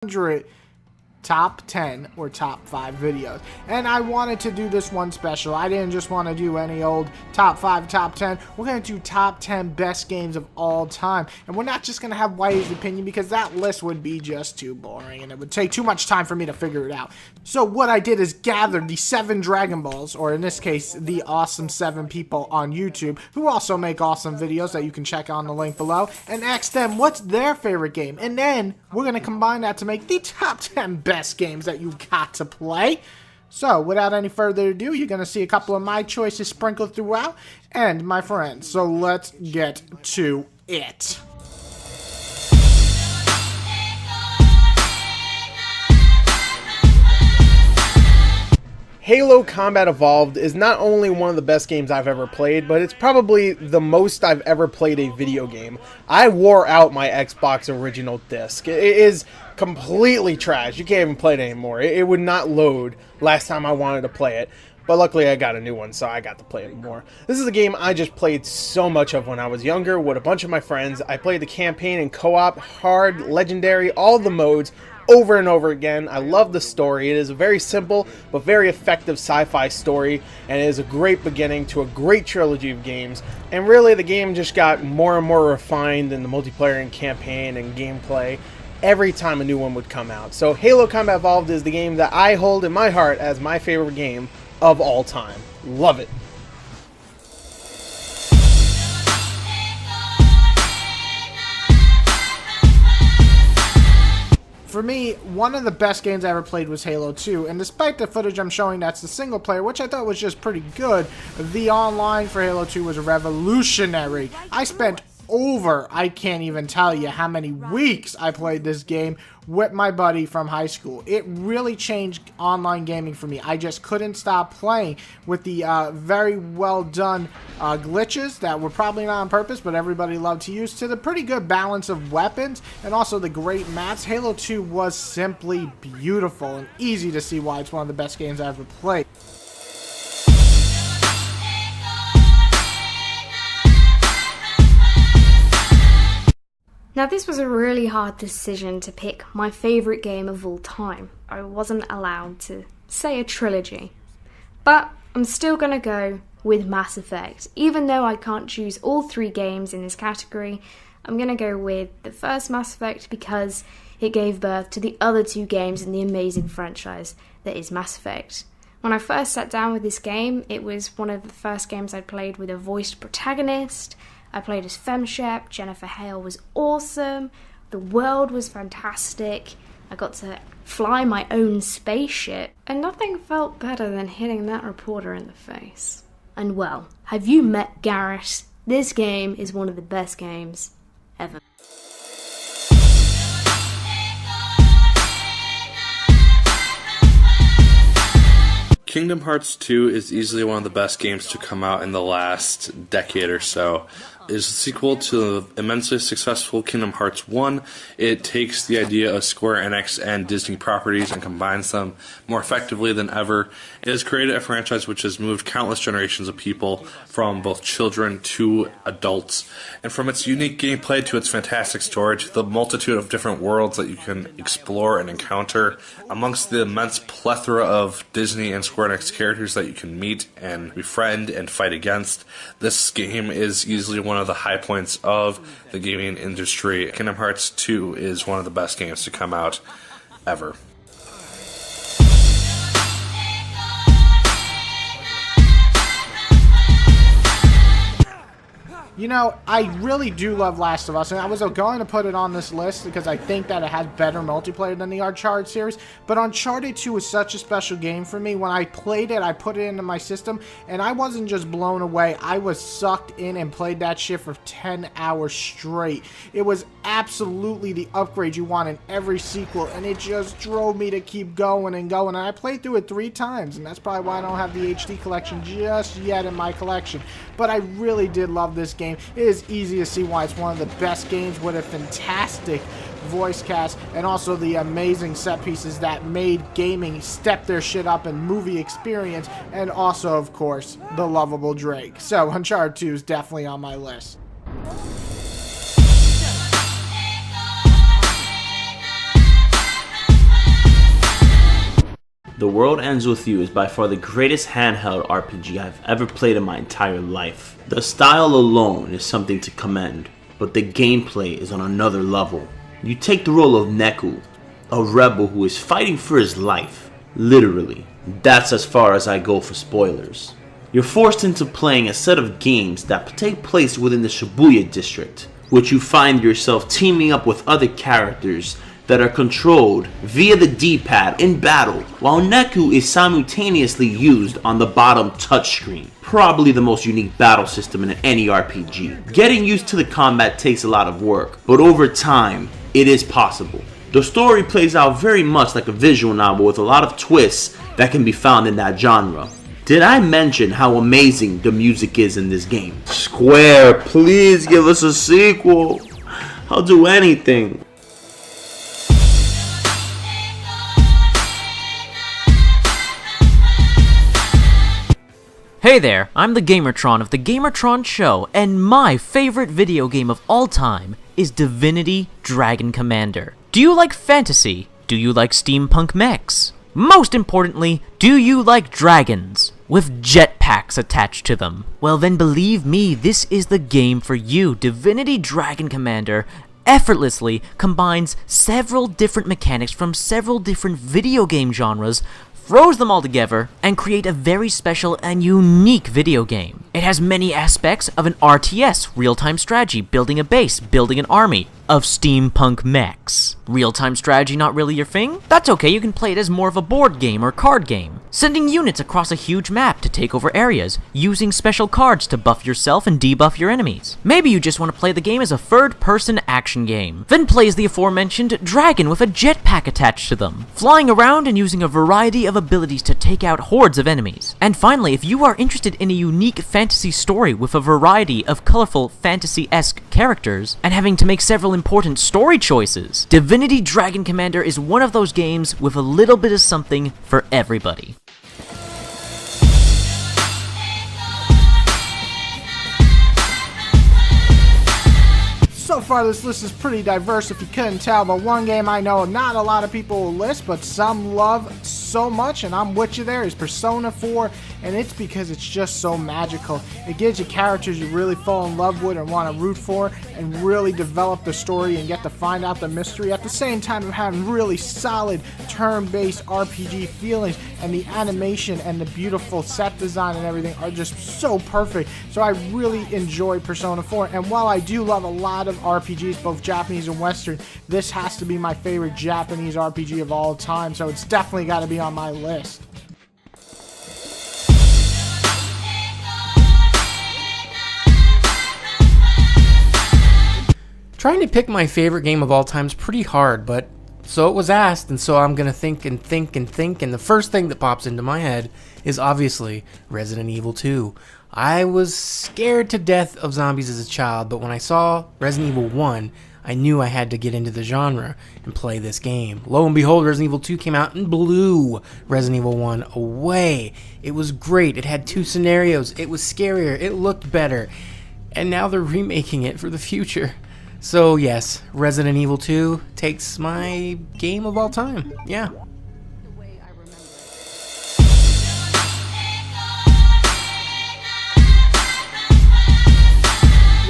100 top 10 or top 5 videos, and I wanted to do this one special. I didn't just want to do any old top 5, top 10. We're going to do top 10 best games of all time, and we're not just going to have Whitey's opinion, because that list would be just too boring and it would take too much time for me to figure it out. So what I did is gather the 7 Dragon Balls, or in this case the awesome 7 people on YouTube who also make awesome videos that you can check on the link below, and ask them what's their favorite game, and then we're going to combine that to make the top 10 best games that you got to play. So without any further ado, you're gonna see a couple of my choices sprinkled throughout, and my friends, so let's get to it. Halo Combat Evolved is not only one of the best games I've ever played, but it's probably the most I've ever played a video game. I wore out my Xbox original disc. It is completely trash. You can't even play it anymore. It would not load last time I wanted to play it. But luckily I got a new one, so I got to play it more. This is a game I just played so much of when I was younger with a bunch of my friends. I played the campaign and co-op, hard, legendary, all the modes, over and over again. I love the story. It is a very simple but very effective sci-fi story, and it is a great beginning to a great trilogy of games. And really, the game just got more and more refined in the multiplayer and campaign and gameplay every time a new one would come out. So Halo Combat Evolved is the game that I hold in my heart as my favorite game of all time. Love it. For me, one of the best games I ever played was Halo 2, and despite the footage I'm showing that's the single player, which I thought was just pretty good, the online for Halo 2 was revolutionary. I spent I can't even tell you how many weeks I played this game with my buddy from high school. It really changed online gaming for me. I just couldn't stop playing with the very well done glitches that were probably not on purpose, but everybody loved to use, to the pretty good balance of weapons and also the great maps. Halo 2 was simply beautiful and easy to see why it's one of the best games I've ever played. Now, this was a really hard decision to pick my favourite game of all time. I wasn't allowed to say a trilogy. But I'm still going to go with Mass Effect. Even though I can't choose all 3 games in this category, I'm going to go with the first Mass Effect because it gave birth to the other 2 games in the amazing franchise that is Mass Effect. When I first sat down with this game, it was one of the first games I played with a voiced protagonist. I played as FemShep, Jennifer Hale was awesome, the world was fantastic, I got to fly my own spaceship, and nothing felt better than hitting that reporter in the face. And well, have you met Garrett? This game is one of the best games ever. Kingdom Hearts 2 is easily one of the best games to come out in the last decade or so. It is a sequel to the immensely successful Kingdom Hearts 1. It takes the idea of Square Enix and Disney properties and combines them more effectively than ever. It has created a franchise which has moved countless generations of people from both children to adults. And from its unique gameplay to its fantastic story to the multitude of different worlds that you can explore and encounter, amongst the immense plethora of Disney and Square Enix characters that you can meet and befriend and fight against, this game is easily one of the high points of the gaming industry. Kingdom Hearts 2 is one of the best games to come out ever. You know, I really do love Last of Us, and I was going to put it on this list because I think that it has better multiplayer than the Uncharted series, but Uncharted 2 is such a special game for me. When I played it, I put it into my system, and I wasn't just blown away. I was sucked in and played that shit for 10 hours straight. It was absolutely the upgrade you want in every sequel, and it just drove me to keep going and going, and I played through it 3 times, and that's probably why I don't have the HD collection just yet in my collection, but I really did love this game. It is easy to see why it's one of the best games, with a fantastic voice cast and also the amazing set pieces that made gaming step their shit up in movie experience, and also, of course, the lovable Drake. So Uncharted 2 is definitely on my list. The World Ends With You is by far the greatest handheld RPG I've ever played in my entire life. The style alone is something to commend, but the gameplay is on another level. You take the role of Neku, a rebel who is fighting for his life. Literally. That's as far as I go for spoilers. You're forced into playing a set of games that take place within the Shibuya district, which you find yourself teaming up with other characters that are controlled via the D-pad in battle, while Neku is simultaneously used on the bottom touchscreen. Probably the most unique battle system in any RPG. Getting used to the combat takes a lot of work, but over time, it is possible. The story plays out very much like a visual novel with a lot of twists that can be found in that genre. Did I mention how amazing the music is in this game? Square, please give us a sequel. I'll do anything. Hey there, I'm the Gamertron of the Gamertron Show, and my favorite video game of all time is Divinity Dragon Commander. Do you like fantasy? Do you like steampunk mechs? Most importantly, do you like dragons with jetpacks attached to them? Well then, believe me, this is the game for you. Divinity Dragon Commander effortlessly combines several different mechanics from several different video game genres, throws them all together, and create a very special and unique video game. It has many aspects of an RTS, real-time strategy, building a base, building an army, of steampunk mechs. Real-time strategy not really your thing? That's okay, you can play it as more of a board game or card game. Sending units across a huge map to take over areas, using special cards to buff yourself and debuff your enemies. Maybe you just want to play the game as a third-person action game. Then play as the aforementioned dragon with a jetpack attached to them, flying around and using a variety of abilities to take out hordes of enemies. And finally, if you are interested in a unique fantasy story with a variety of colorful fantasy-esque characters, and having to make several important story choices, Divinity Dragon Commander is one of those games with a little bit of something for everybody. So far this list is pretty diverse if you couldn't tell, but one game I know not a lot of people will list, but some love so much, and I'm with you there, is Persona 4, and it's because it's just so magical. It gives you characters you really fall in love with and want to root for, and really develop the story and get to find out the mystery at the same time of having really solid turn-based RPG feelings, and the animation and the beautiful set design and everything are just so perfect. So I really enjoy Persona 4, and while I do love a lot of RPGs, both Japanese and Western, this has to be my favorite Japanese RPG of all time, so it's definitely got to be on my list. Trying to pick my favorite game of all time is pretty hard, but so it was asked, and so I'm gonna think, and the first thing that pops into my head is obviously Resident Evil 2. I was scared to death of zombies as a child, but when I saw Resident Evil 1, I knew I had to get into the genre and play this game. Lo and behold, Resident Evil 2 came out and blew Resident Evil 1 away. It was great. It had 2 scenarios. It was scarier. It looked better. And now they're remaking it for the future. So yes, Resident Evil 2 takes my game of all time. Yeah.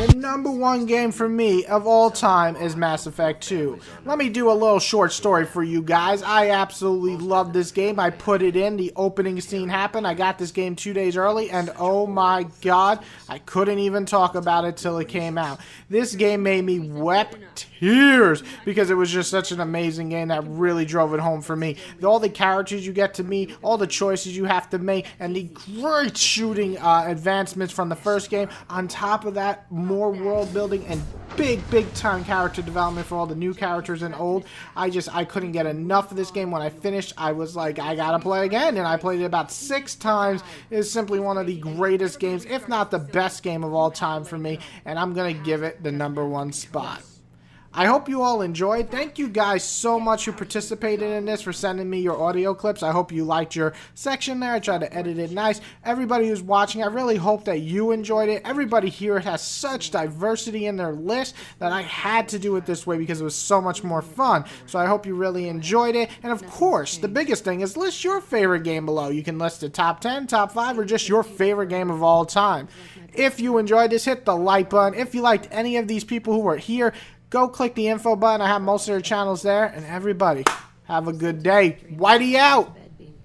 The number one game for me of all time is Mass Effect 2. Let me do a little short story for you guys. I absolutely love this game. I put it in, the opening scene happened. I got this game 2 days early, and oh my god, I couldn't even talk about it till it came out. This game made me weep tears because it was just such an amazing game that really drove it home for me. All the characters you get to meet, all the choices you have to make, and the great shooting advancements from the first game. On top of that, more world building and big time character development for all the new characters and old. I couldn't get enough of this game. When I finished, I was like, I gotta play again, and I played it about 6 times. It's simply one of the greatest games, if not the best game of all time for me, and I'm gonna give it the number 1 spot. I hope you all enjoyed. Thank you guys so much who participated in this, for sending me your audio clips. I hope you liked your section there. I tried to edit it nice. Everybody who's watching, I really hope that you enjoyed it. Everybody here has such diversity in their list that I had to do it this way because it was so much more fun. So I hope you really enjoyed it. And of course, the biggest thing is list your favorite game below. You can list the top 10, top 5, or just your favorite game of all time. If you enjoyed this, hit the like button. If you liked any of these people who were here, go click the info button. I have most of their channels there. And everybody, have a good day. Whitey out!